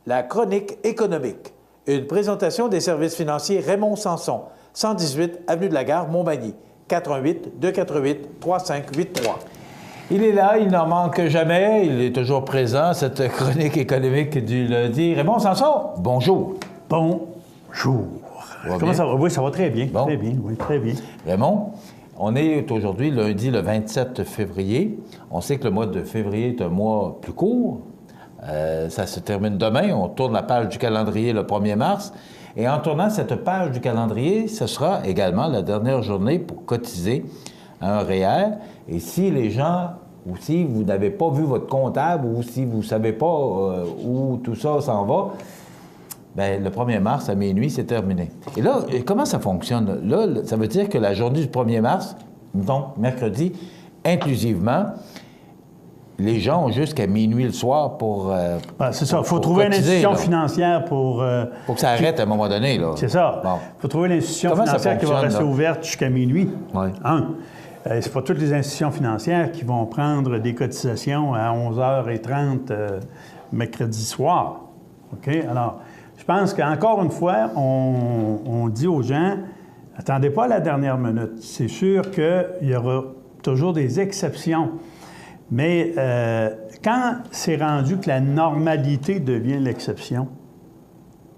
La chronique économique. Une présentation des services financiers Raymond Sanson, 118 Avenue de la Gare, Montmagny, 418-248-3583. Il est là, il n'en manque jamais, il est toujours présent, cette chronique économique du lundi. Raymond Sanson, bonjour. Bonjour. Comment ça va? Oui, ça va très bien. Bon. Très bien, oui, très bien. Raymond, on est aujourd'hui lundi le 27 février. On sait que le mois de février est un mois plus court. Ça se termine demain. On tourne la page du calendrier le 1er mars. Et en tournant cette page du calendrier, ce sera également la dernière journée pour cotiser à un REER. Et si les gens, ou si vous n'avez pas vu votre comptable, ou si vous ne savez pas où tout ça s'en va, bien, le 1er mars à minuit, c'est terminé. Et là, comment ça fonctionne? Là, ça veut dire que la journée du 1er mars, donc mercredi, inclusivement, les gens ont jusqu'à minuit le soir pour c'est ça. Il faut trouver cotiser, une institution là. Financière pour... Faut que ça arrête à un moment donné, là. C'est ça. Bon. Il faut trouver l'institution Comment ça financière qui va fonctionne, rester là? ouverte jusqu'à minuit. Oui. C'est pas toutes les institutions financières qui vont prendre des cotisations à 11h30 mercredi soir. OK? Alors, je pense qu'encore une fois, on dit aux gens, attendez pas à la dernière minute. C'est sûr qu'il y aura toujours des exceptions. Mais quand c'est rendu que la normalité devient l'exception,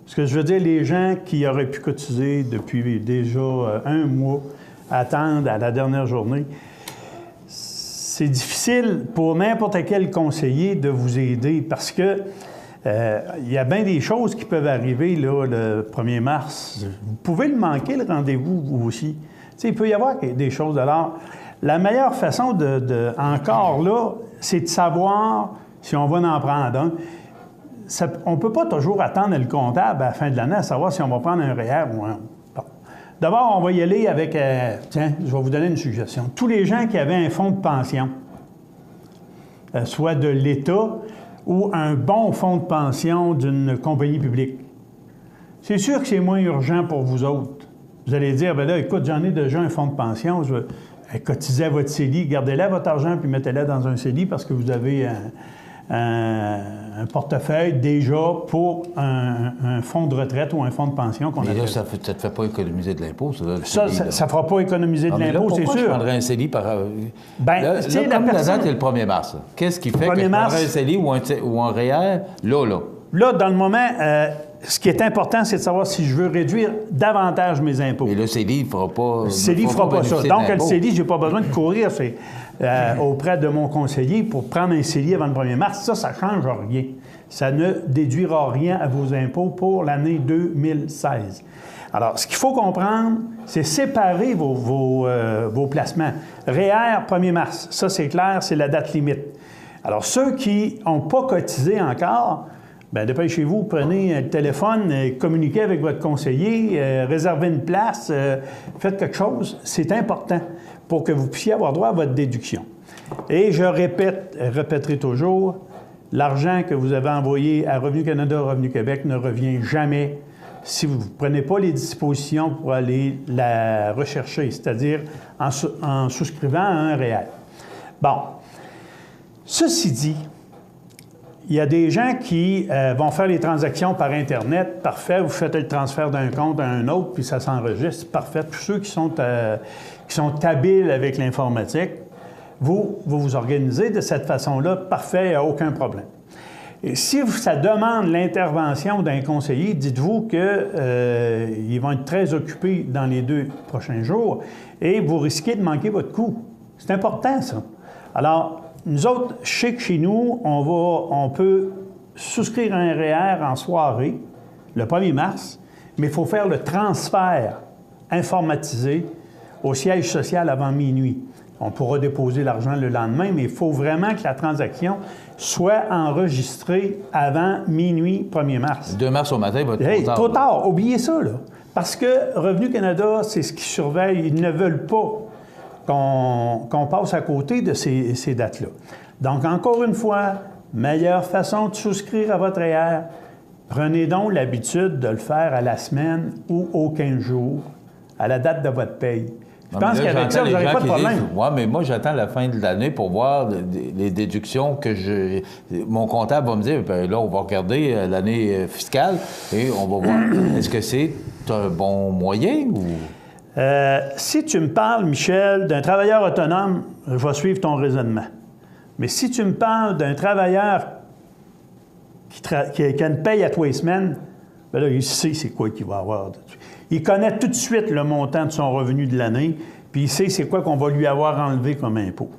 ce que je veux dire, les gens qui auraient pu cotiser depuis déjà un mois attendent à la dernière journée, c'est difficile pour n'importe quel conseiller de vous aider parce que il y a bien des choses qui peuvent arriver là, le 1er mars. Vous pouvez le manquer, le rendez-vous, vous aussi. Tu sais, il peut y avoir des choses. Alors, la meilleure façon encore là, c'est de savoir si on va en prendre un. On ne peut pas toujours attendre le comptable à la fin de l'année à savoir si on va prendre un REER ou un... Bon. D'abord, on va y aller avec... tiens, je vais vous donner une suggestion. Tous les gens qui avaient un fonds de pension, soit de l'État ou un bon fonds de pension d'une compagnie publique, c'est sûr que c'est moins urgent pour vous autres. Vous allez dire, bien là, écoute, j'en ai déjà un fonds de pension, je veux cotiser à votre CELI, gardez-le votre argent puis mettez-le dans un CELI parce que vous avez un portefeuille déjà pour un fonds de retraite ou un fonds de pension qu'on appelle. Mais là, ça ne te fait pas économiser de l'impôt, ça. Ça ne fera pas économiser de l'impôt, c'est sûr. Pourquoi je prendrais un CELI par... Bien, là, comme la date est le 1er mars, là. Qu'est-ce qui fait que je prendrais un CELI ou un REER là? Là, dans le moment, ce qui est important, c'est de savoir si je veux réduire davantage mes impôts. Et le CELI ne fera pas... Le CELI ne fera pas ça. Donc, le CELI, je n'ai pas besoin de courir auprès de mon conseiller pour prendre un CELI avant le 1er mars. Ça ne change rien. Ça ne déduira rien à vos impôts pour l'année 2016. Alors, ce qu'il faut comprendre, c'est séparer vos placements. REER, 1er mars, ça c'est clair, c'est la date limite. Alors, ceux qui n'ont pas cotisé encore, bien, dépêchez-vous, prenez le téléphone, communiquez avec votre conseiller, réservez une place, faites quelque chose. C'est important pour que vous puissiez avoir droit à votre déduction. Et je répéterai toujours, l'argent que vous avez envoyé à Revenu Canada, Revenu Québec ne revient jamais si vous ne prenez pas les dispositions pour aller la rechercher, c'est-à-dire en souscrivant à un REER. Bon, ceci dit, il y a des gens qui vont faire les transactions par Internet. Parfait, vous faites le transfert d'un compte à un autre, puis ça s'enregistre. Parfait. Tous ceux qui sont habiles avec l'informatique, vous vous organisez de cette façon-là. Parfait, il n'y a aucun problème. Et si ça demande l'intervention d'un conseiller, dites-vous qu'ils vont être très occupés dans les 2 prochains jours et vous risquez de manquer votre coup. C'est important, ça. Alors, nous autres, je sais que chez nous, on peut souscrire un REER en soirée, le 1er mars, mais il faut faire le transfert informatisé au siège social avant minuit. On pourra déposer l'argent le lendemain, mais il faut vraiment que la transaction soit enregistrée avant minuit 1er mars. Le 2 mars au matin, il va être trop tard. Trop tard, oubliez ça, là. Parce que Revenu Canada, c'est ce qui surveille. Ils ne veulent pas qu'on passe à côté de ces dates-là. Donc, encore une fois, meilleure façon de souscrire à votre REER, prenez donc l'habitude de le faire à la semaine ou aux 15 jours, à la date de votre paye. Je pense qu'avec ça, vous n'aurez pas de problème. Oui, mais moi, j'attends la fin de l'année pour voir les déductions que mon comptable va me dire. Bien, là, on va regarder l'année fiscale et on va voir. Est-ce que c'est un bon moyen ou... Si tu me parles, Michel, d'un travailleur autonome, je vais suivre ton raisonnement. Mais si tu me parles d'un travailleur qui a une paye à tous les semaines, bien là, il sait c'est quoi qu'il va avoir. Il connaît tout de suite le montant de son revenu de l'année, puis il sait c'est quoi qu'on va lui avoir enlevé comme impôt.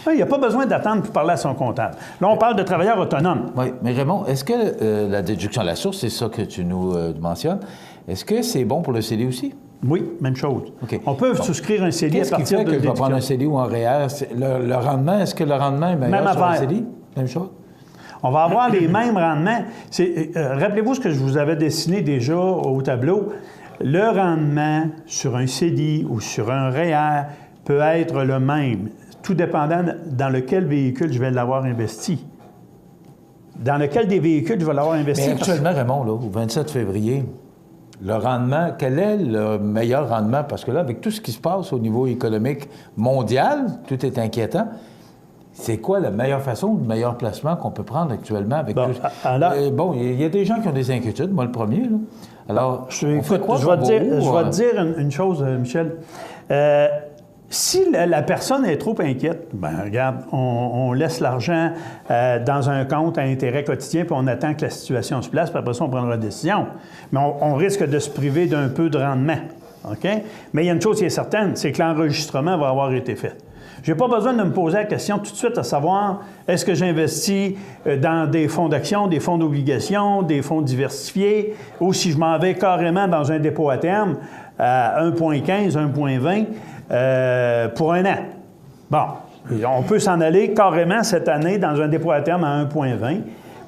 Il n'y a pas besoin d'attendre pour parler à son comptable. Là, on parle de travailleurs autonomes. Oui, mais Raymond, est-ce que la déduction à la source, c'est ça que tu nous mentionnes, est-ce que c'est bon pour le CELI aussi? Oui, même chose. Okay. On peut souscrire un CELI à partir de que je vais prendre un CELI ou un REER? Le rendement, est-ce que le rendement est meilleur sur un CELI? Même chose? On va avoir les mêmes rendements. Rappelez-vous ce que je vous avais dessiné déjà au tableau. Le rendement sur un CELI ou sur un REER peut être le même, tout dépendant dans lequel véhicule je vais l'avoir investi. Dans lequel des véhicules je vais l'avoir investi. Mais actuellement, Raymond, là, au 27 février, le rendement, quel est le meilleur rendement? Parce que là, avec tout ce qui se passe au niveau économique mondial, tout est inquiétant. C'est quoi la meilleure façon, le meilleur placement qu'on peut prendre actuellement avec tout ça? Alors, bon, il y a des gens qui ont des inquiétudes, moi le premier. Là. Alors, je vais te dire une chose, Michel. Si la personne est trop inquiète, bien, regarde, on laisse l'argent dans un compte à intérêt quotidien, puis on attend que la situation se place, puis après ça, on prendra une décision. Mais on risque de se priver d'un peu de rendement. OK? Mais il y a une chose qui est certaine, c'est que l'enregistrement va avoir été fait. Je n'ai pas besoin de me poser la question tout de suite à savoir est-ce que j'investis dans des fonds d'action, des fonds d'obligation, des fonds diversifiés, ou si je m'en vais carrément dans un dépôt à terme à 1,15, 1,20 pour un an. Bon, on peut s'en aller carrément cette année dans un dépôt à terme à 1,20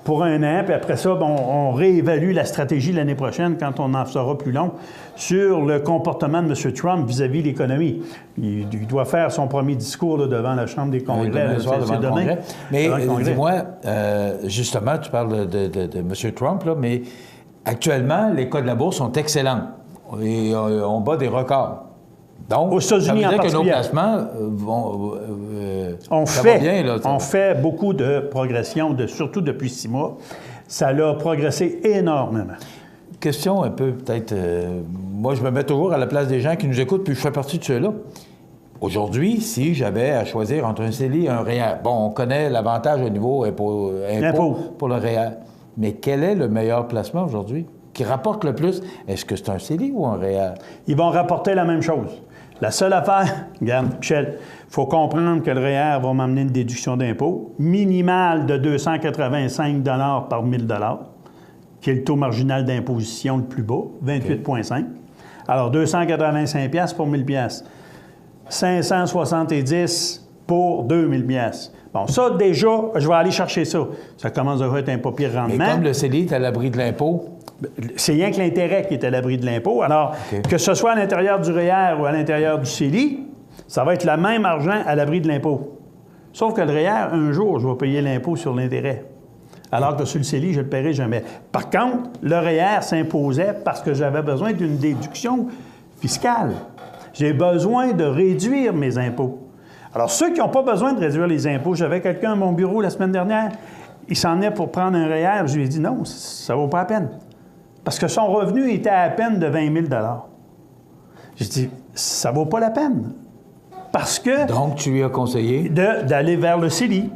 pour un an, puis après ça, on réévalue la stratégie l'année prochaine quand on en saura plus long sur le comportement de M. Trump vis-à-vis de l'économie. Il doit faire son premier discours là, devant la Chambre des Congrès. C'est demain. Mais dis-moi, justement, tu parles de M. Trump, là, mais actuellement, les cas de la bourse sont excellents et on bat des records. Donc, aux États-Unis ça veut dire que nos placements va bien. Là, on fait beaucoup de progression, surtout depuis 6 mois. Ça a progressé énormément. Question un peu, peut-être... moi, je me mets toujours à la place des gens qui nous écoutent, puis je fais partie de ceux-là. Aujourd'hui, si j'avais à choisir entre un CELI et un REER, bon, on connaît l'avantage au niveau impôt pour le REER, mais quel est le meilleur placement aujourd'hui qui rapporte le plus? Est-ce que c'est un CELI ou un REER? Ils vont rapporter la même chose. La seule affaire, regarde, Michel, il faut comprendre que le REER va m'amener une déduction d'impôt minimale de 285 $ par 1 000 $, qui est le taux marginal d'imposition le plus bas, 28,5 $. Alors, 285 $ pour 1 000 $. 570 pour 2 000 $. Bon, ça, déjà, je vais aller chercher ça. Ça commence à être un pas pire rendement. Mais comme le CELI est à l'abri de l'impôt... C'est rien que l'intérêt qui est à l'abri de l'impôt. Alors, que ce soit à l'intérieur du REER ou à l'intérieur du CELI, ça va être le même argent à l'abri de l'impôt. Sauf que le REER, un jour, je vais payer l'impôt sur l'intérêt. Alors que sur le CELI, je ne le paierai jamais. Par contre, le REER s'imposait parce que j'avais besoin d'une déduction fiscale. J'ai besoin de réduire mes impôts. Alors, ceux qui n'ont pas besoin de réduire les impôts, j'avais quelqu'un à mon bureau la semaine dernière, il s'en est pour prendre un REER. Je lui ai dit non, ça ne vaut pas la peine. Parce que son revenu était à peine de 20 000 $. J'ai dit, ça ne vaut pas la peine. Parce que... Donc, tu lui as conseillé? D'aller vers le CELI,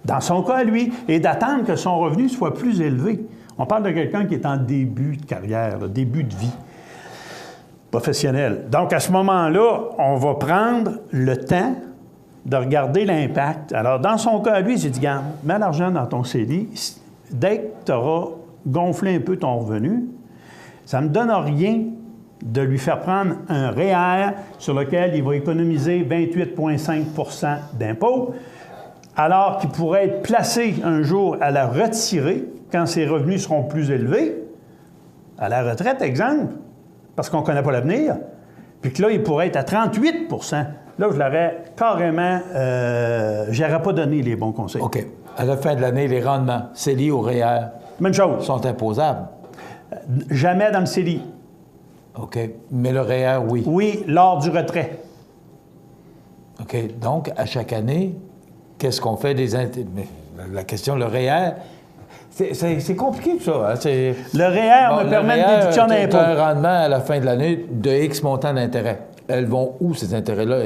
dans son cas, lui, et d'attendre que son revenu soit plus élevé. On parle de quelqu'un qui est en début de carrière, début de vie professionnelle. Donc, à ce moment-là, on va prendre le temps de regarder l'impact. Alors, dans son cas, lui, j'ai dit, garde, mets l'argent dans ton CELI. Dès que tu auras gonfler un peu ton revenu, ça ne me donne rien de lui faire prendre un REER sur lequel il va économiser 28,5 % d'impôt, alors qu'il pourrait être placé un jour à la retirer quand ses revenus seront plus élevés, à la retraite, exemple, parce qu'on ne connaît pas l'avenir, puis que là, il pourrait être à 38 %. Là, je l'aurais carrément... je n'aurais pas donné les bons conseils. OK. À la fin de l'année, les rendements, CELI ou REER... Même chose. Sont imposables. Jamais dans le CELI. OK. Mais le REER, oui. Oui, lors du retrait. OK. Donc, à chaque année, qu'est-ce qu'on fait des intérêts? La question, le REER, c'est compliqué tout ça. Hein? Le REER me permet de déduction d'impôt. Un rendement à la fin de l'année de X montant d'intérêt. Elles vont où, ces intérêts-là?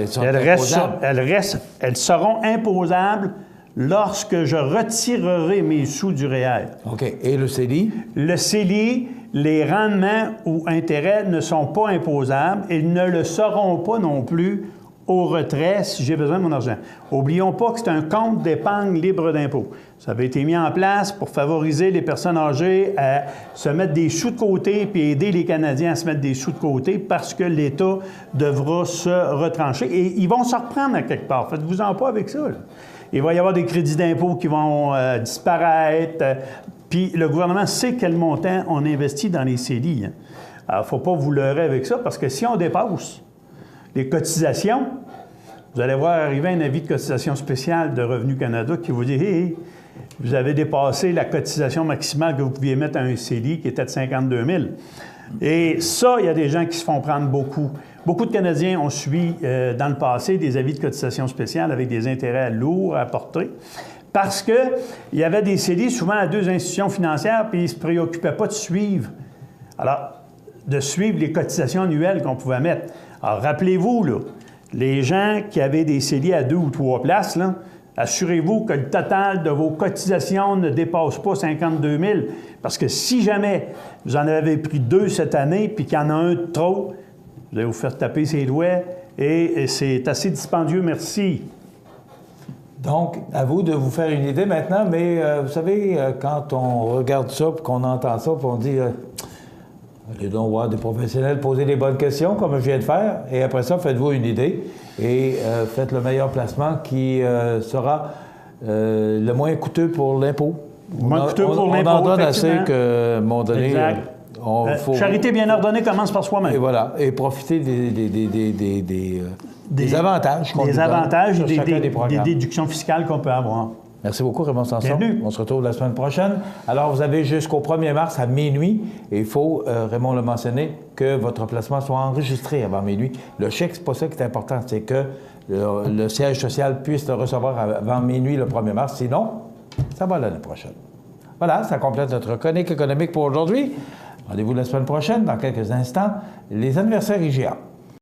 Elles seront imposables lorsque je retirerai mes sous du REER. OK. Et le CELI? Le CELI, les rendements ou intérêts ne sont pas imposables. Ils ne le seront pas non plus au retrait si j'ai besoin de mon argent. N'oublions pas que c'est un compte d'épargne libre d'impôt. Ça avait été mis en place pour favoriser les personnes âgées à se mettre des sous de côté puis aider les Canadiens à se mettre des sous de côté parce que l'État devra se retrancher. Et ils vont se reprendre à quelque part. Faites-vous-en pas avec ça, là. Il va y avoir des crédits d'impôt qui vont disparaître. Puis le gouvernement sait quel montant on investit dans les CELI. Hein. Alors, il ne faut pas vous leurrer avec ça parce que si on dépasse les cotisations, vous allez voir arriver un avis de cotisation spéciale de Revenu Canada qui vous dit « Hey, vous avez dépassé la cotisation maximale que vous pouviez mettre à un CELI qui était de 52 000 » Et ça, il y a des gens qui se font prendre beaucoup. Beaucoup de Canadiens ont suivi dans le passé des avis de cotisation spéciale avec des intérêts lourds à apporter parce qu'il y avait des CELI souvent à 2 institutions financières puis ils ne se préoccupaient pas de suivre. Alors, de suivre les cotisations annuelles qu'on pouvait mettre. Alors, rappelez-vous, là, les gens qui avaient des CELI à 2 ou 3 places, là, assurez-vous que le total de vos cotisations ne dépasse pas 52 000. Parce que si jamais vous en avez pris 2 cette année puis qu'il y en a un de trop, vous allez vous faire taper ses doigts et c'est assez dispendieux, merci. Donc, à vous de vous faire une idée maintenant, mais vous savez, quand on regarde ça, puis qu'on entend ça, puis on dit allez donc voir des professionnels poser les bonnes questions, comme je viens de faire, et après ça, faites-vous une idée et faites le meilleur placement qui sera le moins coûteux pour l'impôt. On en donne assez qu'à un moment donné, charité bien ordonnée commence par soi-même. Et voilà, et profiter des avantages qu'on nous donne. Des avantages et des déductions fiscales qu'on peut avoir. Merci beaucoup, Raymond Sanson. Bienvenue. On se retrouve la semaine prochaine. Alors, vous avez jusqu'au 1er mars à minuit, et il faut, Raymond l'a mentionné, que votre placement soit enregistré avant minuit. Le chèque, c'est pas ça qui est important, c'est que le siège social puisse le recevoir avant minuit le 1er mars. Sinon, ça va l'année prochaine. Voilà, ça complète notre chronique économique pour aujourd'hui. Rendez-vous la semaine prochaine, dans quelques instants, les anniversaires IGA.